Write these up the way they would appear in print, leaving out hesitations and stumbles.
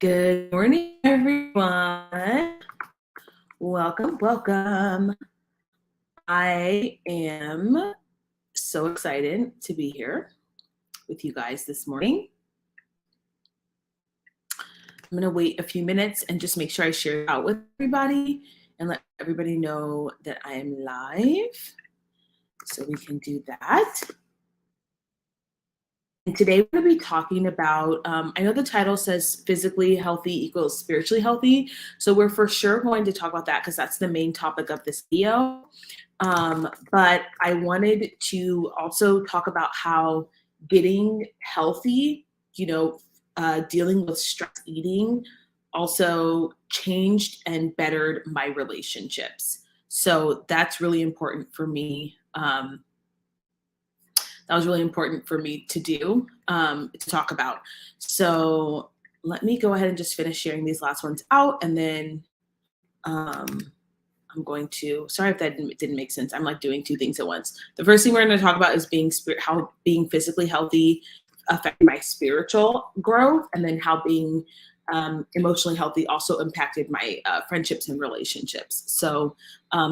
Good morning, everyone. Welcome. I am so excited to be here with you guys this morning. I'm going to wait a few minutes and just make sure I share it out with everybody and let everybody know that I am live so we can do that. And today we're going to be talking about, I know the title says physically healthy equals spiritually healthy. So we're for sure going to talk about that because that's the main topic of this video. But I wanted to also talk about how getting healthy, dealing with stress eating also changed and bettered my relationships. So that's really important for me. That was really important for me to do, to talk about. So let me go ahead and just finish sharing these last ones out, and then I'm going to, sorry if that didn't make sense. I'm like doing two things at once. The first thing we're going to talk about is how being physically healthy affected my spiritual growth, and then how being emotionally healthy also impacted my friendships and relationships. So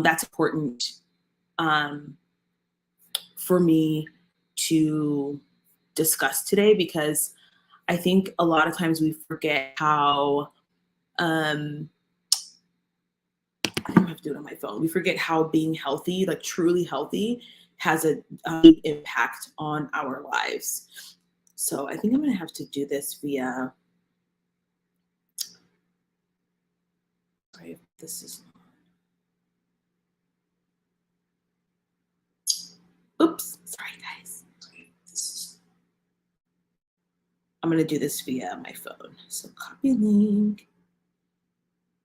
that's important for me to discuss today, because I think a lot of times we forget how I think I have to do it on my phone. We forget how being healthy, like truly healthy, has a big impact on our lives. So I think I'm going to have to do this via. Sorry, this is. Oops, sorry guys. I'm going to do this via my phone. So copy link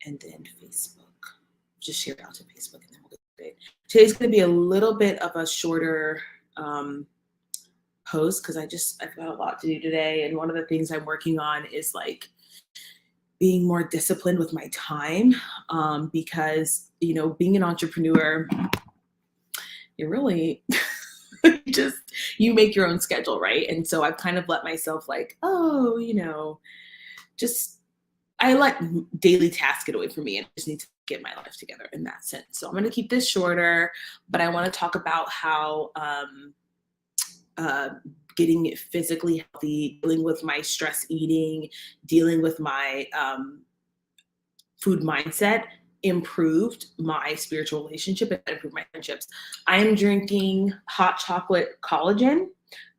and then Facebook. Just share it out to Facebook and then we'll get it. Today's going to be a little bit of a shorter post because I've got a lot to do today. And one of the things I'm working on is like being more disciplined with my time, because, being an entrepreneur, you really you make your own schedule, right? And so I've kind of let myself like, I let daily tasks get away from me, and I just need to get my life together in that sense. So I'm going to keep this shorter, but I want to talk about how getting physically healthy, dealing with my stress eating, dealing with my food mindset improved my spiritual relationship and improved my friendships. I am drinking hot chocolate collagen.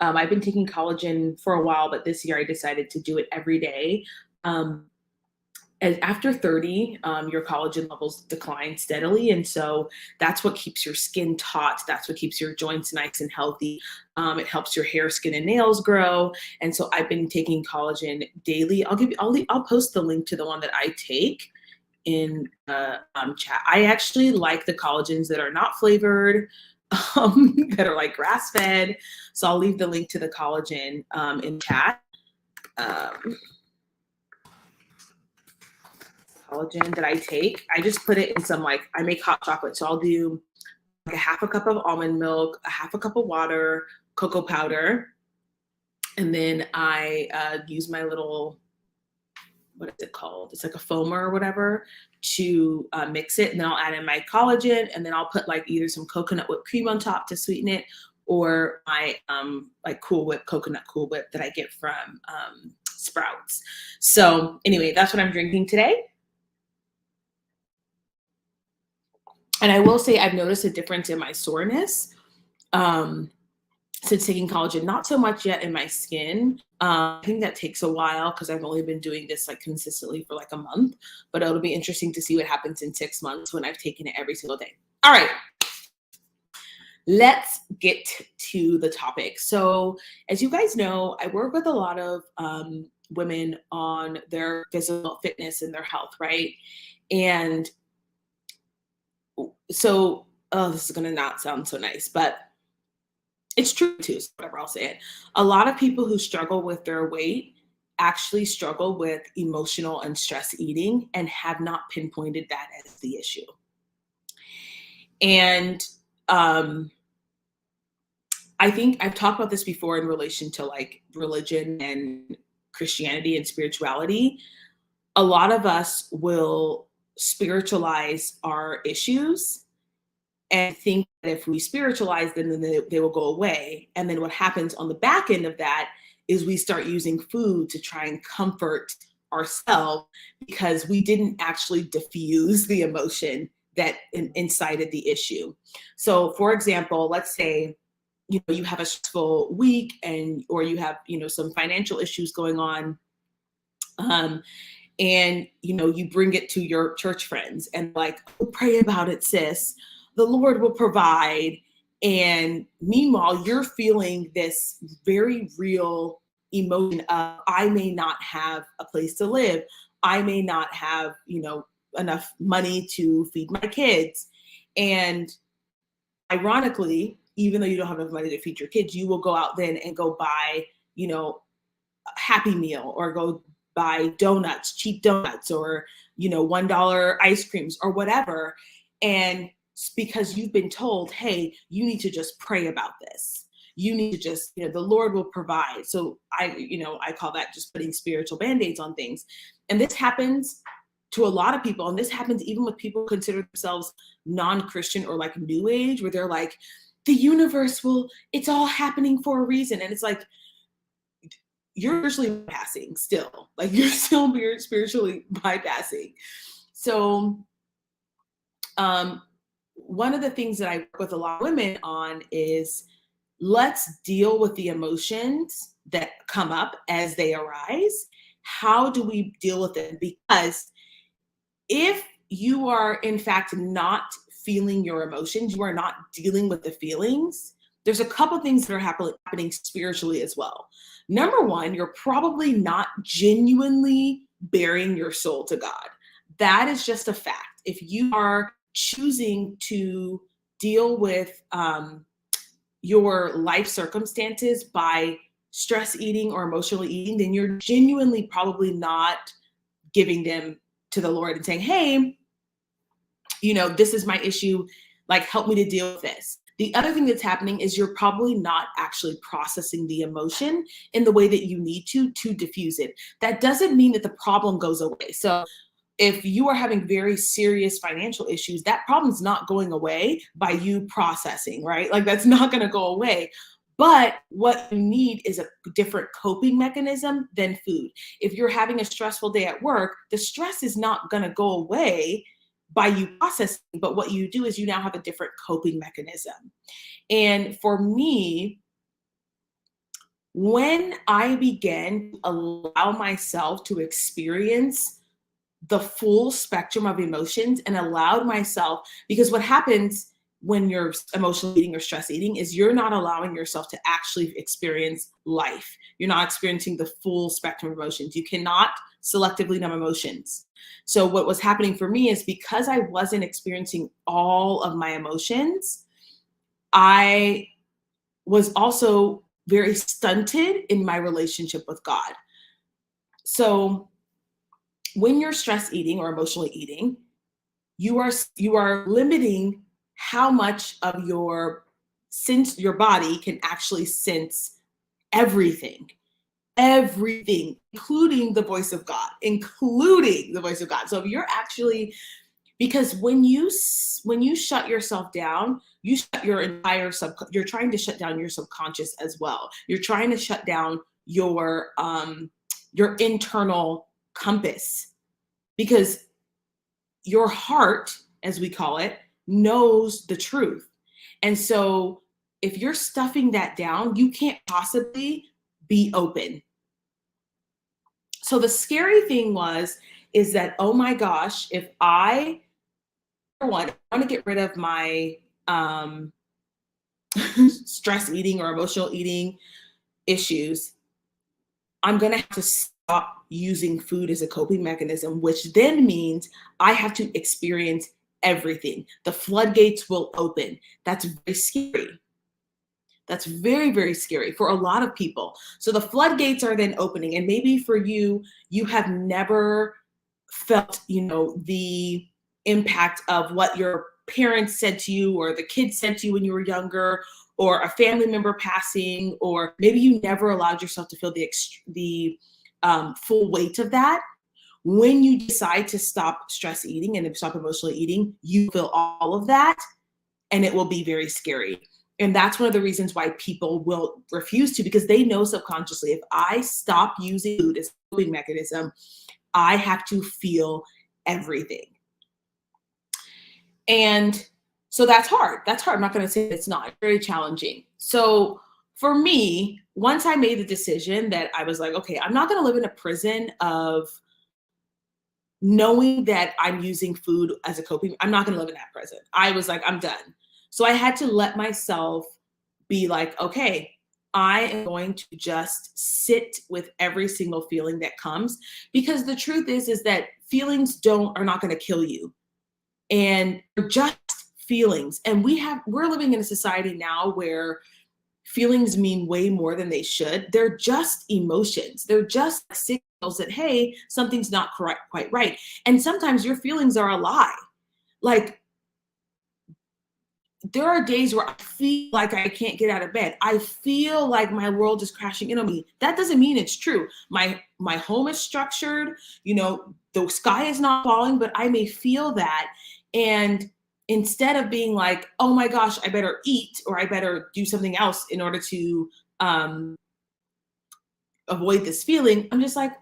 I've been taking collagen for a while, but this year I decided to do it every day. And after 30, your collagen levels decline steadily. And so that's what keeps your skin taut. That's what keeps your joints nice and healthy. It helps your hair, skin, and nails grow. And so I've been taking collagen daily. I'll post the link to the one that I take in chat. I actually like the collagens that are not flavored, that are like grass fed. So I'll leave the link to the collagen in chat. Collagen that I take, I just put it in some, I make hot chocolate. So I'll do like a half a cup of almond milk, a half a cup of water, cocoa powder. And then I use my little, what is it called? It's like a foamer or whatever to mix it. And then I'll add in my collagen, and then I'll put like either some coconut whipped cream on top to sweeten it, or my like Cool Whip, coconut Cool Whip that I get from Sprouts. So anyway, that's what I'm drinking today. And I will say I've noticed a difference in my soreness since taking collagen. Not so much yet in my skin. I think that takes a while because I've only been doing this like consistently for like a month. But it'll be interesting to see what happens in 6 months when I've taken it every single day. All right. Let's get to the topic. So as you guys know, I work with a lot of women on their physical fitness and their health, right? And so, this is going to not sound so nice, but it's true too, so whatever, I'll say it. A lot of people who struggle with their weight actually struggle with emotional and stress eating and have not pinpointed that as the issue. And I think I've talked about this before in relation to like religion and Christianity and spirituality. a lot of us will spiritualize our issues and think that if we spiritualize them, then they will go away. And then what happens on the back end of that is we start using food to try and comfort ourselves because we didn't actually diffuse the emotion that incited the issue. So, for example, let's say you have a stressful week or you have some financial issues going on, and you bring it to your church friends and like, oh, pray about it, sis, the Lord will provide. And meanwhile, you're feeling this very real emotion of, I may not have a place to live, I may not have enough money to feed my kids. And ironically, even though you don't have enough money to feed your kids, you will go out then and go buy a Happy Meal, or go buy donuts, cheap donuts, or $1 ice creams or whatever. And because you've been told, hey, you need to just pray about this, you need to just the Lord will provide. So I call that just putting spiritual band-aids on things. And this happens to a lot of people, and this happens even with people who consider themselves non-Christian or like new age, where they're like, the universe it's all happening for a reason. And it's like, you're spiritually bypassing still. Like, you're still spiritually bypassing. So one of the things that I work with a lot of women on is, let's deal with the emotions that come up as they arise. How do we deal with them? Because if you are in fact not feeling your emotions, you are not dealing with the feelings, there's a couple things that are happening spiritually as well. Number one, you're probably not genuinely bearing your soul to God. That is just a fact. If you are choosing to deal with your life circumstances by stress eating or emotional eating, then you're genuinely probably not giving them to the Lord and saying, hey, this is my issue, like, help me to deal with this. The other thing that's happening is you're probably not actually processing the emotion in the way that you need to diffuse it. That doesn't mean that the problem goes away. So if you are having very serious financial issues, that problem's not going away by you processing, right? Like, that's not going to go away. But what you need is a different coping mechanism than food. If you're having a stressful day at work, the stress is not going to go away by you processing, but what you do is you now have a different coping mechanism. And for me, when I began to allow myself to experience the full spectrum of emotions and allowed myself, because what happens when you're emotional eating or stress eating is you're not allowing yourself to actually experience life. You're not experiencing the full spectrum of emotions. You cannot selectively numb emotions. So what was happening for me is, because I wasn't experiencing all of my emotions, I was also very stunted in my relationship with God. So when you're stress eating or emotionally eating, you are limiting how much of your body can actually sense everything, including the voice of God, So if you're actually, because when you shut yourself down, you shut your entire you're trying to shut down your subconscious as well. You're trying to shut down your internal compass, because your heart, as we call it, knows the truth. And so if you're stuffing that down, you can't possibly be open. So the scary thing is that, oh my gosh, if I want to get rid of my stress eating or emotional eating issues, I'm going to have to stop using food as a coping mechanism, which then means I have to experience everything. The floodgates will open. That's very scary. That's very, very scary for a lot of people. So the floodgates are then opening. And maybe for you, you have never felt, the impact of what your parents said to you, or the kids said to you when you were younger, or a family member passing, or maybe you never allowed yourself to feel the full weight of that. when you decide to stop stress eating and stop emotional eating, you feel all of that, and it will be very scary. And that's one of the reasons why people will refuse to, because they know subconsciously, if I stop using food as a coping mechanism, I have to feel everything. And so that's hard. That's hard. I'm not going to say it's not. It's very challenging. So for me, once I made the decision that I was like, okay, I'm not going to live in a prison of knowing that I'm using food as a coping, I'm not going to live in that prison. I was like, I'm done. So I had to let myself be like, okay, I am going to just sit with every single feeling that comes, because the truth is that feelings are not going to kill you, and they're just feelings. And we're living in a society now where feelings mean way more than they should. They're just emotions. They're just signals that, hey, something's not quite right. And sometimes your feelings are a lie. Like, there are days where I feel like I can't get out of bed. I feel like my world is crashing in on me. That doesn't mean it's true. My home is structured, the sky is not falling, but I may feel that. And instead of being like, oh my gosh, I better eat, or I better do something else in order to avoid this feeling, I'm just like,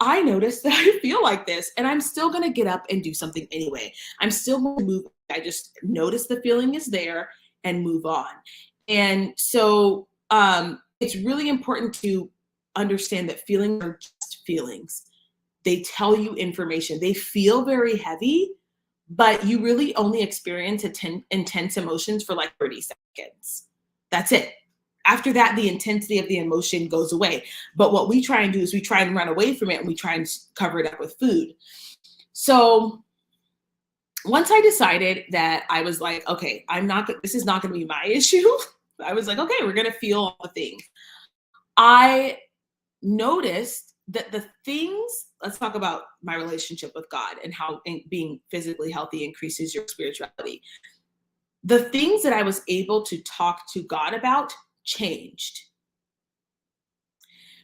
I noticed that I feel like this, and I'm still going to get up and do something anyway. I'm still going to move. I just notice the feeling is there and move on. And so it's really important to understand that feelings are just feelings. They tell you information. They feel very heavy, but you really only experience intense emotions for like 30 seconds. That's it. After that, the intensity of the emotion goes away. But what we try and do is we try and run away from it, and we try and cover it up with food. So once I decided that, I was like, okay, this is not going to be my issue. I was like, okay, we're going to feel all the things. I noticed that let's talk about my relationship with God and how being physically healthy increases your spirituality. The things that I was able to talk to God about changed,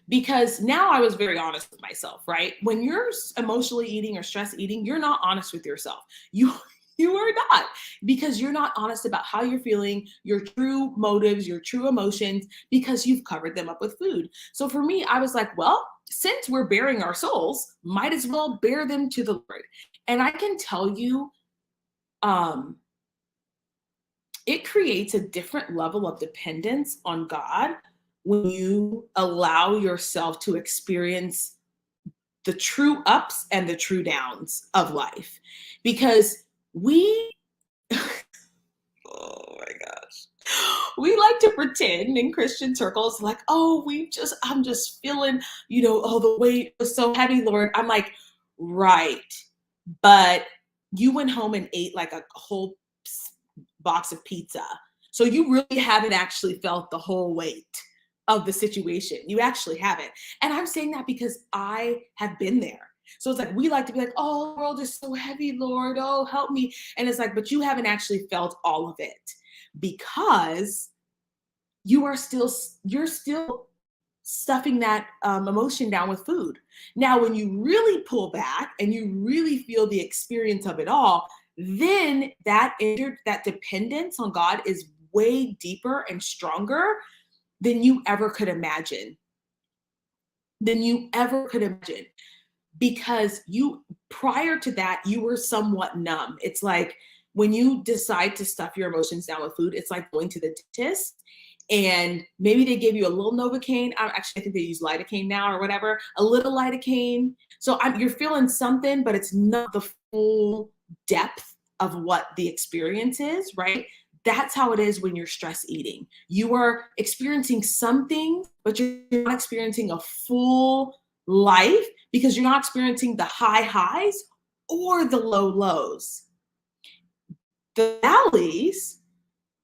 because now I was very honest with myself, right? When you're emotionally eating or stress eating, you're not honest with yourself. You are not, because you're not honest about how you're feeling, your true motives, your true emotions, because you've covered them up with food. So for me, I was like, well, since we're bearing our souls, might as well bear them to the Lord. And I can tell you, it creates a different level of dependence on God when you allow yourself to experience the true ups and the true downs of life. Because oh my gosh, we like to pretend in Christian circles like, oh, I'm just feeling, oh, the weight was so heavy, Lord. I'm like, right. But you went home and ate like a whole box of pizza. So you really haven't actually felt the whole weight of the situation. You actually haven't. And I'm saying that because I have been there. So it's like, we like to be like, oh, the world is so heavy, Lord. Oh, help me. And it's like, but you haven't actually felt all of it, because you're still stuffing that emotion down with food. Now, when you really pull back and you really feel the experience of it all, then that dependence on God is way deeper and stronger than you ever could imagine. Because prior to that, you were somewhat numb. It's like when you decide to stuff your emotions down with food, it's like going to the dentist and maybe they gave you a little Novocaine. I think they use lidocaine now or whatever, a little lidocaine. So you're feeling something, but it's not the full depth of what the experience is, right? That's how it is when you're stress eating. You are experiencing something, but you're not experiencing a full life, because you're not experiencing the high highs or the low lows. The valleys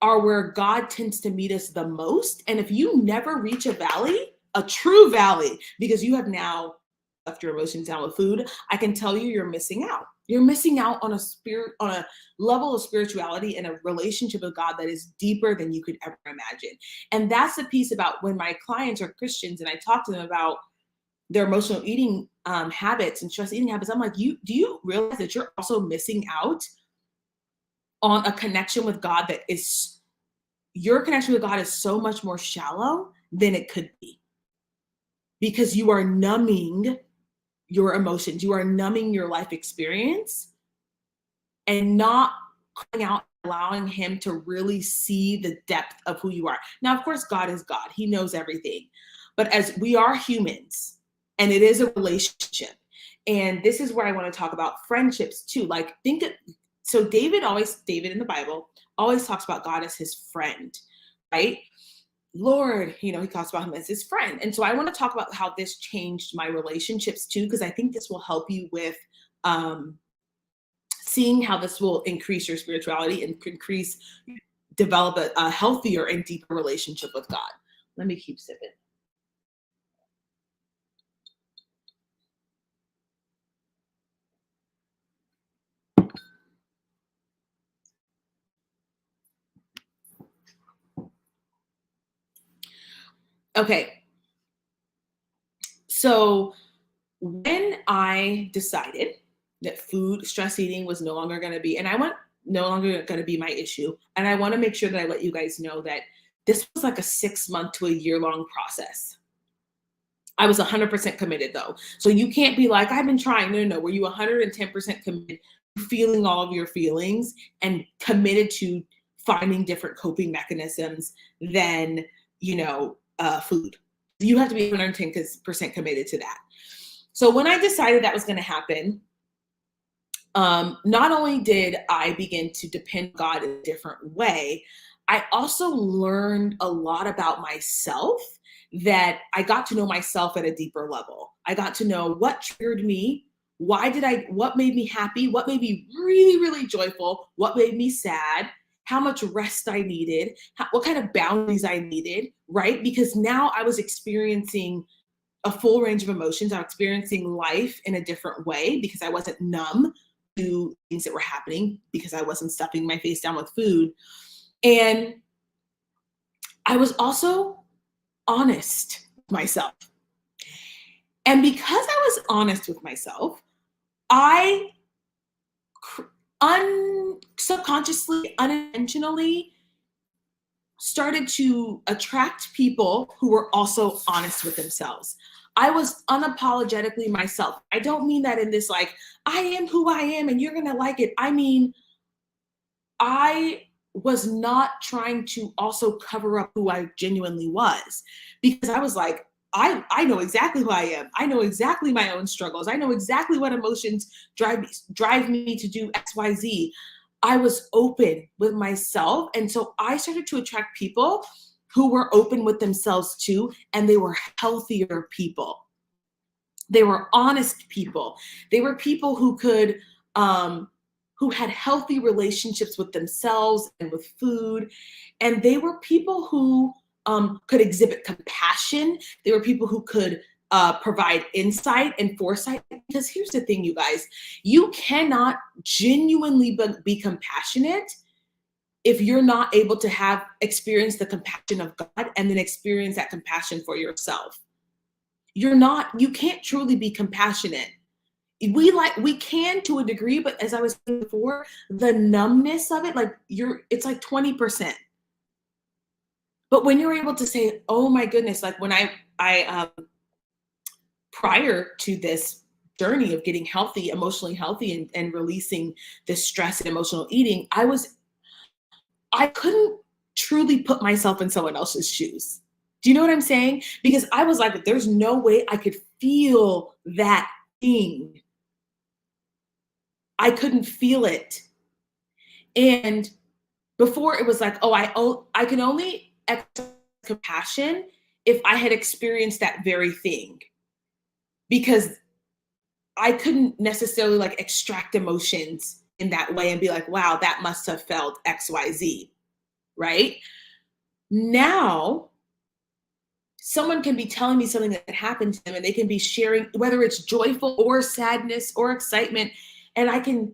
are where God tends to meet us the most. And if you never reach a valley, a true valley, because you have now left your emotions down with food, I can tell you, you're missing out. You're missing out on a level of spirituality and a relationship with God that is deeper than you could ever imagine. And that's the piece about when my clients are Christians and I talk to them about their emotional eating habits and stress eating habits, I'm like, do you realize that you're also missing out on a connection with God that is, your connection with God is so much more shallow than it could be, because you are numbing your emotions, you are numbing your life experience and not crying out, allowing him to really see the depth of who you are. Now, of course, God is God. He knows everything. But as we are humans, and it is a relationship, and this is where I want to talk about friendships too. Like, so David in the Bible always talks about God as his friend, right? Lord, he talks about him as his friend. And so I want to talk about how this changed my relationships too, because I think this will help you with seeing how this will increase your spirituality and develop a healthier and deeper relationship with God. Let me keep sipping. Okay. So when I decided that stress eating was no longer going to be, no longer going to be my issue. And I want to make sure that I let you guys know that this was like a 6 month to a year long process. I was 100% committed though. So you can't be like, I've been trying. No. Were you 110% committed to feeling all of your feelings and committed to finding different coping mechanisms than, food? You have to be 110% committed to that. So when I decided that was going to happen, not only did I begin to depend on God in a different way, I also learned a lot about myself, that I got to know myself at a deeper level. I got to know what triggered me, what made me happy, what made me really, really joyful, what made me sad, how much rest I needed, what kind of boundaries I needed, right? Because now I was experiencing a full range of emotions. I'm experiencing life in a different way because I wasn't numb to things that were happening, because I wasn't stuffing my face down with food. And I was also honest with myself. And because I was honest with myself, I subconsciously, unintentionally started to attract people who were also honest with themselves. I was unapologetically myself. I don't mean that in this like, I am who I am and you're going to like it. I mean, I was not trying to also cover up who I genuinely was, because I was like, I know exactly who I am. I know exactly my own struggles. I know exactly what emotions drive me to do X, Y, Z. I was open with myself. And so I started to attract people who were open with themselves too. And they were healthier people. They were honest people. They were people who could, who had healthy relationships with themselves and with food. And they were people who could exhibit compassion. They were people who could provide insight and foresight. Because here's the thing, you guys, you cannot genuinely be compassionate if you're not able to have experienced the compassion of God and then experience that compassion for yourself. You can't truly be compassionate. We can to a degree, but as I was saying before, the numbness of it, it's like 20%. But when you're able to say, oh my goodness, like when I prior to this journey of getting healthy, emotionally healthy, and releasing this stress and emotional eating, I couldn't truly put myself in someone else's shoes. Do you know what I'm saying? Because I was like, there's no way I could feel that thing. I couldn't feel it. And before it was like, I can only exercise compassion if I had experienced that very thing, because I couldn't necessarily like extract emotions in that way and be like, wow, that must have felt X, Y, Z, right? Now, someone can be telling me something that happened to them, and they can be sharing, whether it's joyful or sadness or excitement, and I can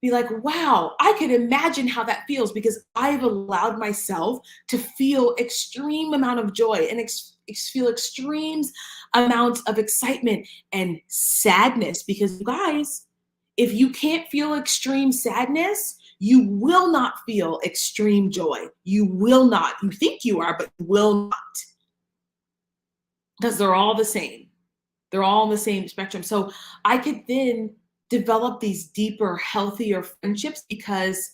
be like, wow, I can imagine how that feels, because I've allowed myself to feel extreme amount of joy and feel extremes amounts of excitement and sadness, because you guys, if you can't feel extreme sadness, you will not feel extreme joy. You will not. You think you are, but you will not, because they're all the same. They're all on the same spectrum. So I could then develop these deeper, healthier friendships because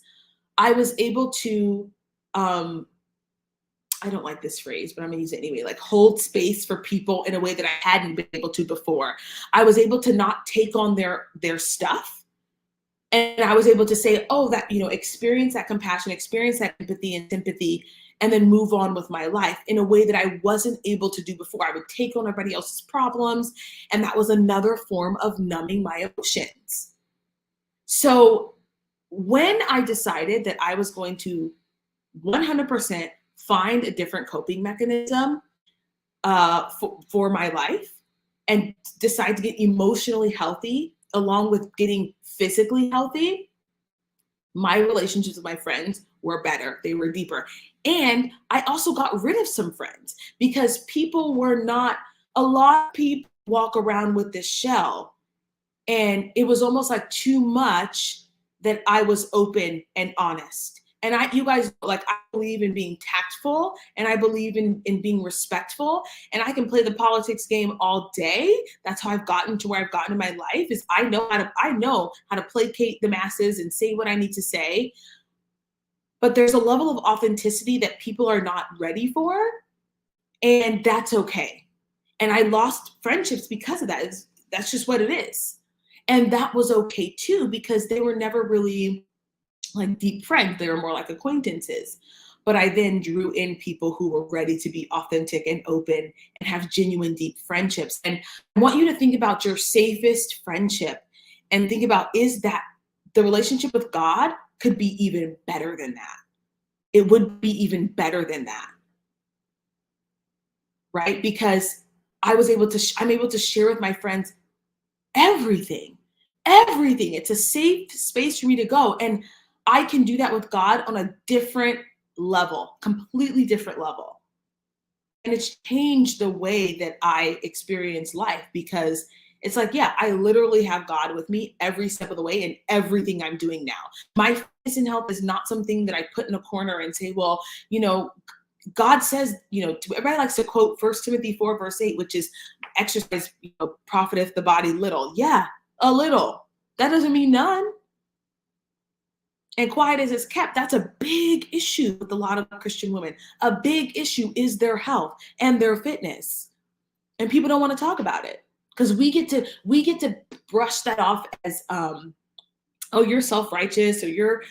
I was able to, I don't like this phrase, but I'm gonna use it anyway, like hold space for people in a way that I hadn't been able to before. I was able to not take on their stuff. And I was able to say, oh, that, experience that compassion, experience that empathy and sympathy, and then move on with my life in a way that I wasn't able to do before. I would take on everybody else's problems. And that was another form of numbing my emotions. So when I decided that I was going to 100% find a different coping mechanism for my life and decide to get emotionally healthy along with getting physically healthy, my relationships with my friends were better. They were deeper. And I also got rid of some friends because people were not, a lot of people walk around with this shell. And it was almost like too much that I was open and honest. And you guys, like, I believe in being tactful and I believe in being respectful, and I can play the politics game all day. That's how I've gotten to where I've gotten in my life, is I know how to placate the masses and say what I need to say. But there's a level of authenticity that people are not ready for, and that's okay. And I lost friendships because of that. That's just what it is. And that was okay too, because they were never really like deep friends. They were more like acquaintances. But I then drew in people who were ready to be authentic and open and have genuine, deep friendships. And I want you to think about your safest friendship and think about, is that the relationship with God could be even better than that? It would be even better than that, right? Because I'm able to share with my friends everything. It's a safe space for me to go. And I can do that with God on a different level, completely different level. And it's changed the way that I experience life, because it's like, yeah, I literally have God with me every step of the way in everything I'm doing now. My fitness and health is not something that I put in a corner and say, well, God says, everybody likes to quote 1 Timothy 4, verse 8, which is exercise, profiteth the body little. Yeah, a little. That doesn't mean none. And quiet as it's kept, that's a big issue with a lot of Christian women. A big issue is their health and their fitness. And people don't want to talk about it because we get to brush that off as, oh, you're self-righteous, or you're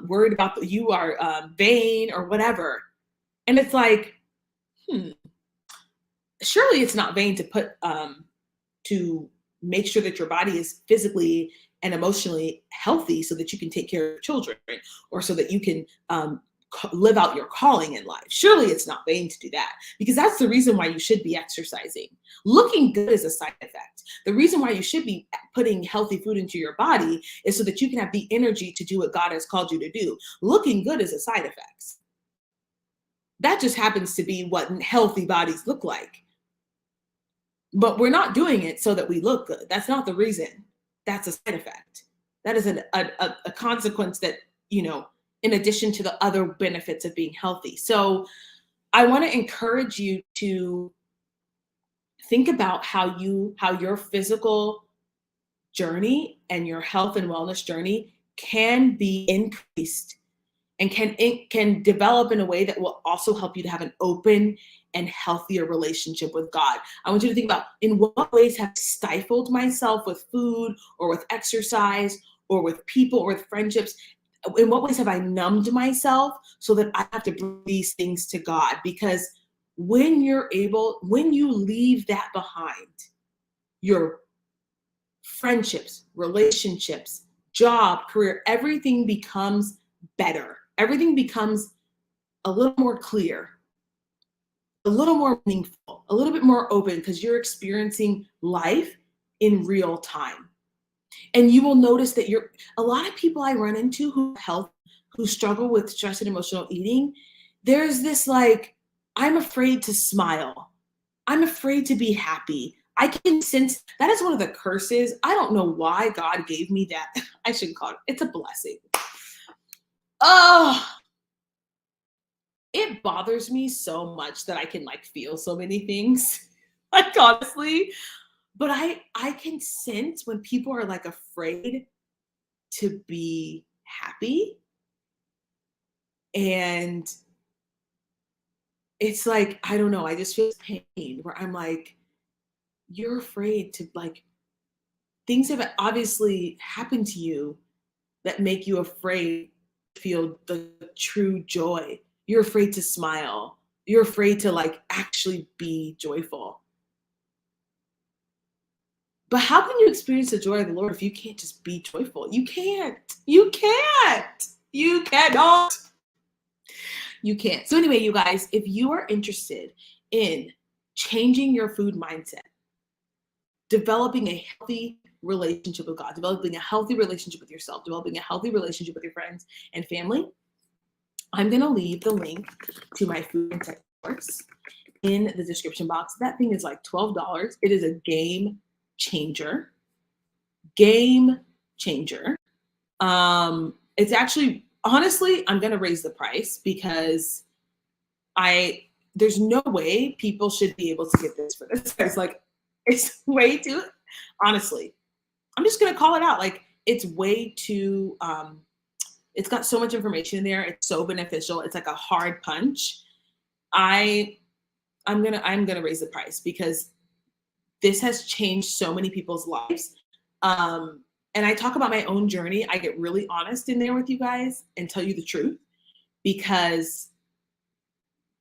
worried about, you are vain or whatever. And it's like, surely it's not vain to put, to make sure that your body is physically and emotionally healthy so that you can take care of your children, or so that you can live out your calling in life. Surely it's not vain to do that, because that's the reason why you should be exercising. Looking good is a side effect. The reason why you should be putting healthy food into your body is so that you can have the energy to do what God has called you to do. Looking good is a side effect. That just happens to be what healthy bodies look like. But we're not doing it so that we look good. That's not the reason. That's a side effect. That is a consequence that, in addition to the other benefits of being healthy. So I want to encourage you to think about how your physical journey and your health and wellness journey can be increased and can develop in a way that will also help you to have an open and healthier relationship with God. I want you to think about, in what ways have I stifled myself with food or with exercise or with people or with friendships? In what ways have I numbed myself so that I have to bring these things to God? Because when you leave that behind, your friendships, relationships, job, career, everything becomes better. Everything becomes a little more clear, a little more meaningful, a little bit more open, because you're experiencing life in real time. And you will notice that a lot of people I run into who struggle with stress and emotional eating, there's this like, I'm afraid to smile. I'm afraid to be happy. I can sense that is one of the curses. I don't know why God gave me that. I shouldn't call it. It's a blessing. Oh, it bothers me so much that I can like feel so many things. Like honestly, but I can sense when people are like afraid to be happy, and it's like I don't know, I just feel pain where I'm like, you're afraid to like things have obviously happened to you that make you afraid to feel the true joy. You're afraid to smile. You're afraid to like actually be joyful. But how can you experience the joy of the Lord if you can't just be joyful? You can't. You can't. You cannot. You can't. So, anyway, you guys, if you are interested in changing your food mindset, developing a healthy relationship with God, developing a healthy relationship with yourself, developing a healthy relationship with your friends and family, I'm going to leave the link to my food mindset course in the description box. That thing is like $12. It is a game changer. Game changer. It's actually, honestly, I'm going to raise the price because there's no way people should be able to get this for this price. Like, it's way too, honestly, I'm just going to call it out. Like, it's way too, it's got so much information in there. It's so beneficial. It's like a hard punch. I'm gonna raise the price because this has changed so many people's lives. And I talk about my own journey. I get really honest in there with you guys and tell you the truth because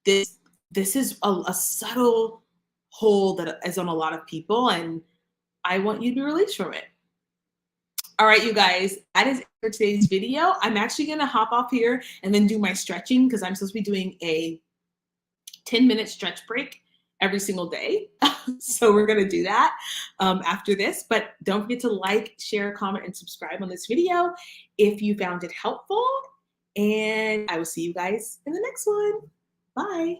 this is a subtle hole that is on a lot of people, and I want you to be released from it. All right, you guys, that is it for today's video. I'm actually gonna hop off here and then do my stretching because I'm supposed to be doing a 10-minute stretch break every single day. So we're gonna do that after this, but don't forget to like, share, comment, and subscribe on this video if you found it helpful. And I will see you guys in the next one. Bye.